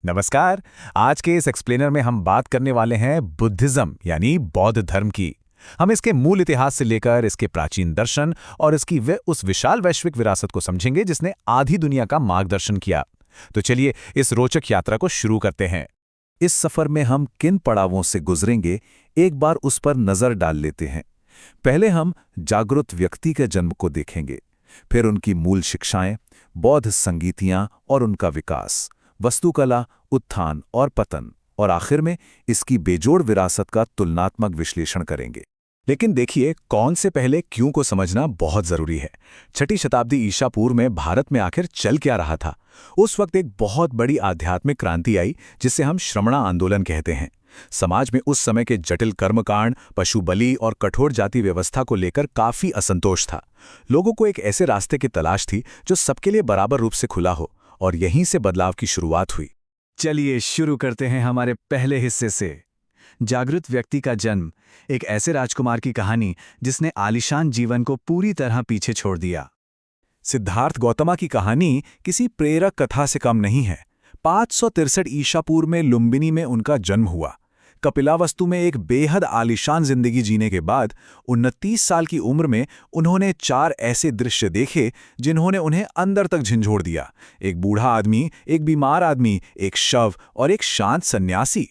नमस्कार। आज के इस एक्सप्लेनर में हम बात करने वाले हैं बुद्धिज्म यानी बौद्ध धर्म की। हम इसके मूल इतिहास से लेकर इसके प्राचीन दर्शन और इसकी उस विशाल वैश्विक विरासत को समझेंगे जिसने आधी दुनिया का मार्गदर्शन किया। तो चलिए इस रोचक यात्रा को शुरू करते हैं। इस सफर में हम किन पड़ावों से गुजरेंगे, एक बार उस पर नजर डाल लेते हैं। पहले हम जागृत व्यक्ति के जन्म को देखेंगे, फिर उनकी मूल शिक्षाएं, बौद्ध संगीतियां और उनका विकास, वस्तुकला, उत्थान और पतन, और आखिर में इसकी बेजोड़ विरासत का तुलनात्मक विश्लेषण करेंगे। लेकिन देखिए, कौन से पहले क्यों को समझना बहुत जरूरी है। 6ठी शताब्दी ईसा पूर्व में भारत में आखिर चल क्या रहा था। उस वक्त एक बहुत बड़ी आध्यात्मिक क्रांति आई जिसे हम श्रमणा आंदोलन कहते हैं। समाज में उस समय के जटिल कर्मकांड, पशु बलि और कठोर जाति व्यवस्था को लेकर काफी असंतोष था। लोगों को एक ऐसे रास्ते की तलाश थी जो सबके लिए बराबर रूप से खुला हो, और यहीं से बदलाव की शुरुआत हुई। चलिए शुरू करते हैं हमारे पहले हिस्से से। जागृत व्यक्ति का जन्म, एक ऐसे राजकुमार की कहानी जिसने आलीशान जीवन को पूरी तरह पीछे छोड़ दिया। सिद्धार्थ गौतमा की कहानी किसी प्रेरक कथा से कम नहीं है। 563 ईसा पूर्व में लुम्बिनी में उनका जन्म हुआ। कपिलावस्तु में एक बेहद आलीशान जिंदगी जीने के बाद 29 साल की उम्र में उन्होंने 4 ऐसे दृश्य देखे जिन्होंने उन्हें अंदर तक झंझोड़ दिया। एक बूढ़ा आदमी, एक बीमार आदमी, एक शव और एक शांत सन्यासी।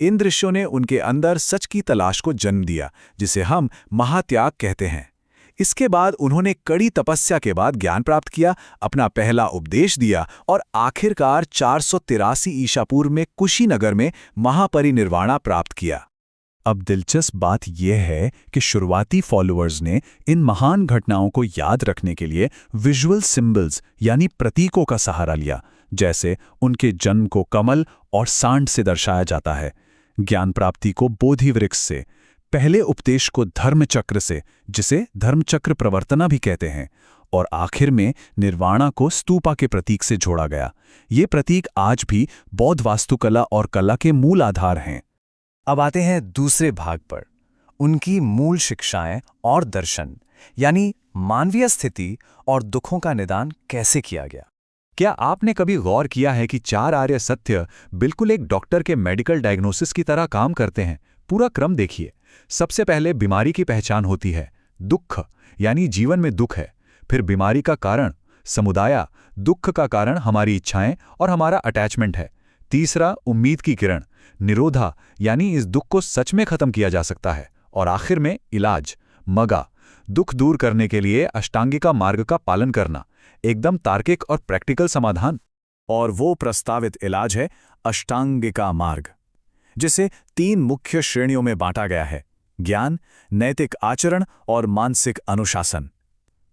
इन दृश्यों ने उनके अंदर सच की तलाश को जन्म दिया, जिसे हम महात्याग कहते हैं। इसके बाद उन्होंने कड़ी तपस्या के बाद ज्ञान प्राप्त किया, अपना पहला उपदेश दिया और आखिरकार 483 ईसा पूर्व में कुशीनगर में महापरिनिर्वाणा प्राप्त किया। अब दिलचस्प बात यह है कि शुरुआती फॉलोअर्स ने इन महान घटनाओं को याद रखने के लिए विजुअल सिंबल्स यानी प्रतीकों का सहारा लिया। जैसे उनके जन्म को कमल और सांड से दर्शाया जाता है, ज्ञान प्राप्ति को बोधि वृक्ष से, पहले उपदेश को धर्मचक्र से, जिसे धर्मचक्र प्रवर्तना भी कहते हैं, और आखिर में निर्वाणा को स्तूपा के प्रतीक से जोड़ा गया। ये प्रतीक आज भी बौद्ध वास्तुकला और कला के मूल आधार हैं। अब आते हैं दूसरे भाग पर, उनकी मूल शिक्षाएं और दर्शन, यानी मानवीय स्थिति और दुखों का निदान कैसे किया गया। क्या आपने कभी गौर किया है कि 4 आर्य सत्य बिल्कुल एक डॉक्टर के मेडिकल डायग्नोसिस की तरह काम करते हैं। पूरा क्रम देखिए। सबसे पहले बीमारी की पहचान होती है, दुख यानी जीवन में दुख है। फिर बीमारी का कारण समुदाय, दुख का कारण हमारी इच्छाएं और हमारा अटैचमेंट है। तीसरा उम्मीद की किरण, निरोधा यानी इस दुख को सच में खत्म किया जा सकता है। और आखिर में इलाज, मगा, दुख दूर करने के लिए अष्टांगिका मार्ग का पालन करना, एकदम तार्किक और प्रैक्टिकल समाधान। और वो प्रस्तावित इलाज है अष्टांगिका मार्ग, जिसे 3 मुख्य श्रेणियों में बांटा गया है: ज्ञान, नैतिक आचरण और मानसिक अनुशासन।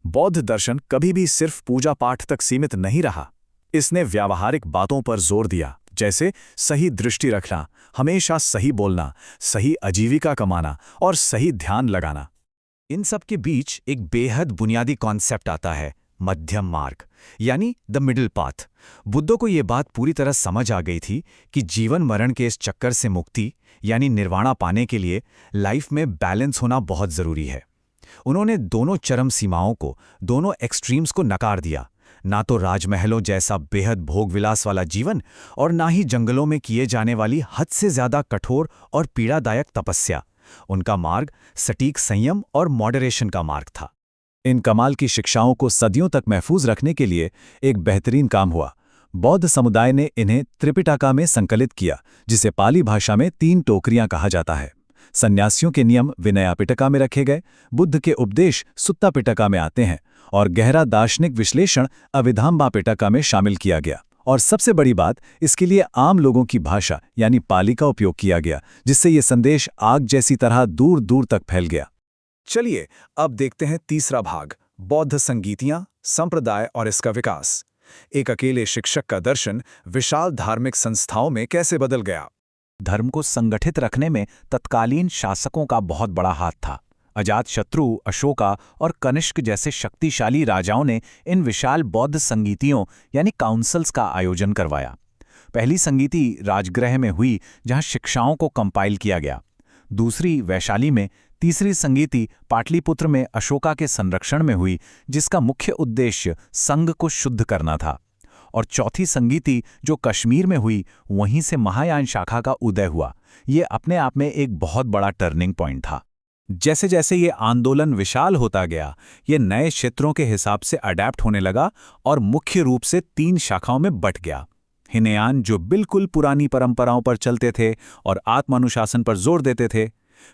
बौद्ध दर्शन कभी भी सिर्फ पूजा पाठ तक सीमित नहीं रहा। इसने व्यावहारिक बातों पर जोर दिया, जैसे सही दृष्टि रखना, हमेशा सही बोलना, सही आजीविका कमाना और सही ध्यान लगाना। इन सब के बीच एक बेहद बुनियादी कॉन्सेप्ट आता है, मध्यम मार्ग यानी द मिडिल पाथ। बुद्धों को यह बात पूरी तरह समझ आ गई थी कि जीवन मरण के इस चक्कर से मुक्ति यानी निर्वाणा पाने के लिए लाइफ में बैलेंस होना बहुत जरूरी है। उन्होंने दोनों चरम सीमाओं को, दोनों एक्सट्रीम्स को नकार दिया। ना तो राजमहलों जैसा बेहद भोगविलास वाला जीवन और ना ही जंगलों में किए जाने वाली हद से ज्यादा कठोर और पीड़ादायक तपस्या। उनका मार्ग सटीक संयम और मॉडरेशन का मार्ग था। इन कमाल की शिक्षाओं को सदियों तक महफूज रखने के लिए एक बेहतरीन काम हुआ। बौद्ध समुदाय ने इन्हें त्रिपिटका में संकलित किया, जिसे पाली भाषा में 3 टोकरियां कहा जाता है। सन्यासियों के नियम विनया पिटका में रखे गए, बुद्ध के उपदेश सुत्ता पिटका में आते हैं और गहरा दार्शनिक विश्लेषण अभिधाम्बा पिटका में शामिल किया गया। और सबसे बड़ी बात, इसके लिए आम लोगों की भाषा यानी पाली का उपयोग किया गया, जिससे ये संदेश आग जैसी तरह दूर दूर तक फैल गया। चलिए अब देखते हैं तीसरा भाग, बौद्ध संगीतियां, संप्रदाय और इसका विकास। एक अकेले शिक्षक का दर्शन विशाल धार्मिक संस्थाओं में कैसे बदल गया। धर्म को संगठित रखने में तत्कालीन शासकों का बहुत बड़ा हाथ था। अजातशत्रु, अशोका और कनिष्क जैसे शक्तिशाली राजाओं ने इन विशाल बौद्ध संगीतियों यानी काउंसिल्स का आयोजन करवाया। पहली संगीति राजगृह में हुई, जहां शिक्षाओं को कंपाइल किया गया। दूसरी वैशाली में, तीसरी संगीति पाटलिपुत्र में अशोका के संरक्षण में हुई, जिसका मुख्य उद्देश्य संघ को शुद्ध करना था। और चौथी संगीति जो कश्मीर में हुई, वहीं से महायान शाखा का उदय हुआ। ये अपने आप में एक बहुत बड़ा टर्निंग पॉइंट था। जैसे जैसे ये आंदोलन विशाल होता गया, ये नए क्षेत्रों के हिसाब से अडैप्ट होने लगा और मुख्य रूप से 3 शाखाओं में बंट गया। हिनयान, जो बिल्कुल पुरानी परंपराओं पर चलते थे और आत्मानुशासन पर जोर देते थे।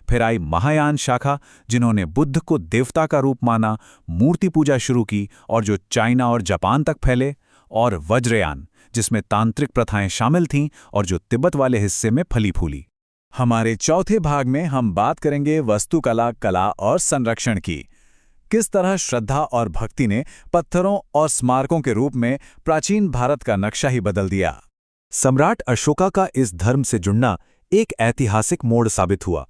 फिर आई महायान शाखा, जिन्होंने बुद्ध को देवता का रूप माना, मूर्ति पूजा शुरू की और जो चाइना और जापान तक फैले। और वज्रयान, जिसमें तांत्रिक प्रथाएं शामिल थीं और जो तिब्बत वाले हिस्से में फली फूली। हमारे चौथे भाग में हम बात करेंगे वास्तुकला, कला और संरक्षण की। किस तरह श्रद्धा और भक्ति ने पत्थरों और स्मारकों के रूप में प्राचीन भारत का नक्शा ही बदल दिया। सम्राट अशोका का इस धर्म से जुड़ना एक ऐतिहासिक मोड़ साबित हुआ।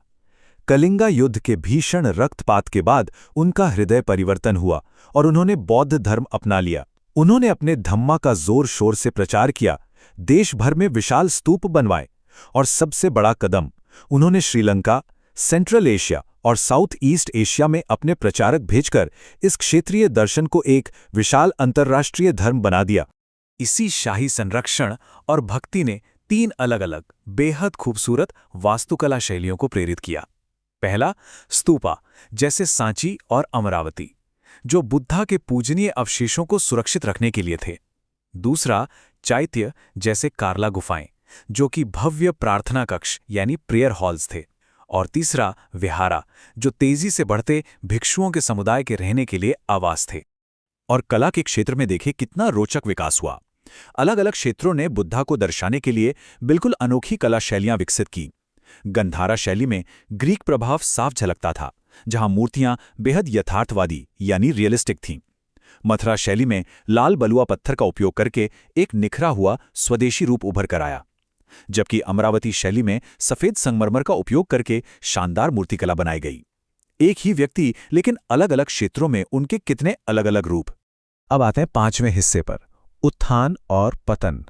कलिंगा युद्ध के भीषण रक्तपात के बाद उनका हृदय परिवर्तन हुआ और उन्होंने बौद्ध धर्म अपना लिया। उन्होंने अपने धम्मा का जोर शोर से प्रचार किया, देश भर में विशाल स्तूप बनवाए और सबसे बड़ा कदम, उन्होंने श्रीलंका, सेंट्रल एशिया और साउथ ईस्ट एशिया में अपने प्रचारक भेजकर इस क्षेत्रीय दर्शन को एक विशाल अंतर्राष्ट्रीय धर्म बना दिया। इसी शाही संरक्षण और भक्ति ने 3 अलग-अलग बेहद खूबसूरत वास्तुकला शैलियों को प्रेरित किया। पहला, स्तूपा, जैसे सांची और अमरावती, जो बुद्धा के पूजनीय अवशेषों को सुरक्षित रखने के लिए थे। दूसरा, चैत्य, जैसे कार्ला गुफाएं, जो कि भव्य प्रार्थना कक्ष यानी प्रेयर हॉल्स थे। और तीसरा, विहारा, जो तेजी से बढ़ते भिक्षुओं के समुदाय के रहने के लिए आवास थे। और कला के क्षेत्र में देखें कितना रोचक विकास हुआ। अलग अलग क्षेत्रों ने बुद्धा को दर्शाने के लिए बिल्कुल अनोखी कला शैलियां विकसित की। गंधारा शैली में ग्रीक प्रभाव साफ झलकता था, जहां मूर्तियां बेहद यथार्थवादी यानी रियलिस्टिक थीं। मथुरा शैली में लाल बलुआ पत्थर का उपयोग करके एक निखरा हुआ स्वदेशी रूप उभर कर आया, जबकि अमरावती शैली में सफेद संगमरमर का उपयोग करके शानदार मूर्तिकला बनाई गई। एक ही व्यक्ति, लेकिन अलग अलग क्षेत्रों में उनके कितने अलग अलग रूप। अब आते हैं 5वें हिस्से पर, उत्थान और पतन।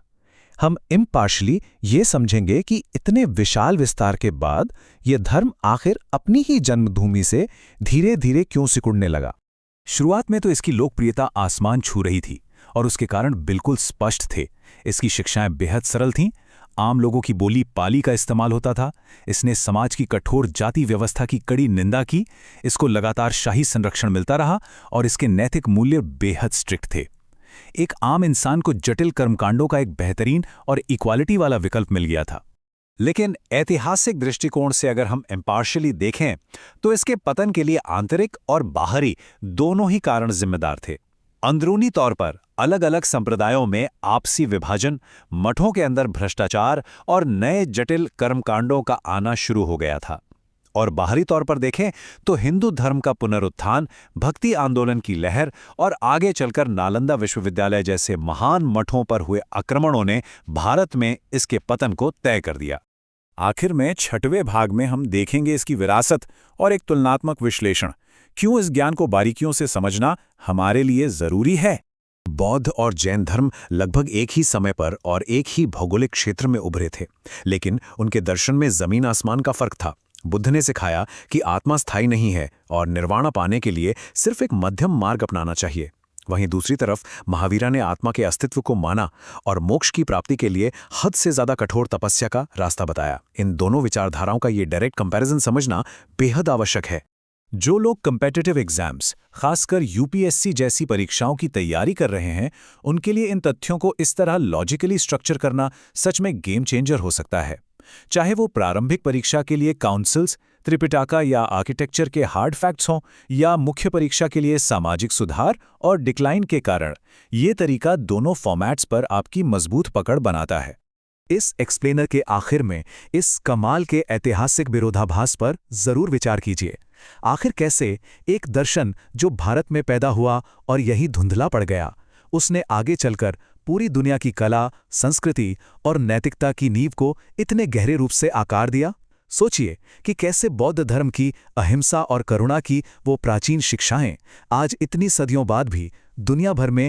हम इम्पार्शली ये समझेंगे कि इतने विशाल विस्तार के बाद यह धर्म आखिर अपनी ही जन्मभूमि से धीरे धीरे क्यों सिकुड़ने लगा। शुरुआत में तो इसकी लोकप्रियता आसमान छू रही थी और उसके कारण बिल्कुल स्पष्ट थे। इसकी शिक्षाएं बेहद सरल थीं, आम लोगों की बोली पाली का इस्तेमाल होता था। इसने समाज की कठोर जाति व्यवस्था की कड़ी निंदा की। इसको लगातार शाही संरक्षण मिलता रहा और इसके नैतिक मूल्य बेहद स्ट्रिक्ट थे। एक आम इंसान को जटिल कर्मकांडों का एक बेहतरीन और इक्वालिटी वाला विकल्प मिल गया था। लेकिन ऐतिहासिक दृष्टिकोण से अगर हम इम्पार्शियली देखें तो इसके पतन के लिए आंतरिक और बाहरी दोनों ही कारण जिम्मेदार थे। अंदरूनी तौर पर अलग अलग संप्रदायों में आपसी विभाजन, मठों के अंदर भ्रष्टाचार और नए जटिल कर्मकांडों का आना शुरू हो गया था। और बाहरी तौर पर देखें तो हिंदू धर्म का पुनरुत्थान, भक्ति आंदोलन की लहर और आगे चलकर नालंदा विश्वविद्यालय जैसे महान मठों पर हुए आक्रमणों ने भारत में इसके पतन को तय कर दिया। आखिर में 6वें भाग में हम देखेंगे इसकी विरासत और एक तुलनात्मक विश्लेषण, क्यों इस ज्ञान को बारीकियों से समझना हमारे लिए जरूरी है। बौद्ध और जैन धर्म लगभग एक ही समय पर और एक ही भौगोलिक क्षेत्र में उभरे थे, लेकिन उनके दर्शन में जमीन आसमान का फर्क था। बुद्ध ने सिखाया कि आत्मा स्थायी नहीं है और निर्वाणा पाने के लिए सिर्फ एक मध्यम मार्ग अपनाना चाहिए। वहीं दूसरी तरफ महावीरा ने आत्मा के अस्तित्व को माना और मोक्ष की प्राप्ति के लिए हद से ज्यादा कठोर तपस्या का रास्ता बताया। इन दोनों विचारधाराओं का ये डायरेक्ट कंपैरिजन समझना बेहद आवश्यक है। जो लोग कम्पिटिटिव एग्जाम्स, खासकर यूपीएससी जैसी परीक्षाओं की तैयारी कर रहे हैं, उनके लिए इन तथ्यों को इस तरह लॉजिकली स्ट्रक्चर करना सच में गेम चेंजर हो सकता है। चाहे वो प्रारंभिक परीक्षा के लिए काउंसिल्स, त्रिपिटका या आर्किटेक्चर के हार्ड फैक्ट्स हों, या मुख्य परीक्षा के लिए सामाजिक सुधार और डिक्लाइन के कारण, ये तरीका दोनों फॉर्मेट्स पर आपकी मजबूत पकड़ बनाता है। इस एक्सप्लेनर के आखिर में इस कमाल के ऐतिहासिक विरोधाभास पर जरूर विचार कीजिए। आखिर कैसे एक दर्शन जो भारत में पैदा हुआ और यही धुंधला पड़ गया, उसने आगे चलकर पूरी दुनिया की कला, संस्कृति और नैतिकता की नींव को इतने गहरे रूप से आकार दिया। सोचिए कि कैसे बौद्ध धर्म की अहिंसा और करुणा की वो प्राचीन शिक्षाएं आज इतनी सदियों बाद भी दुनिया भर में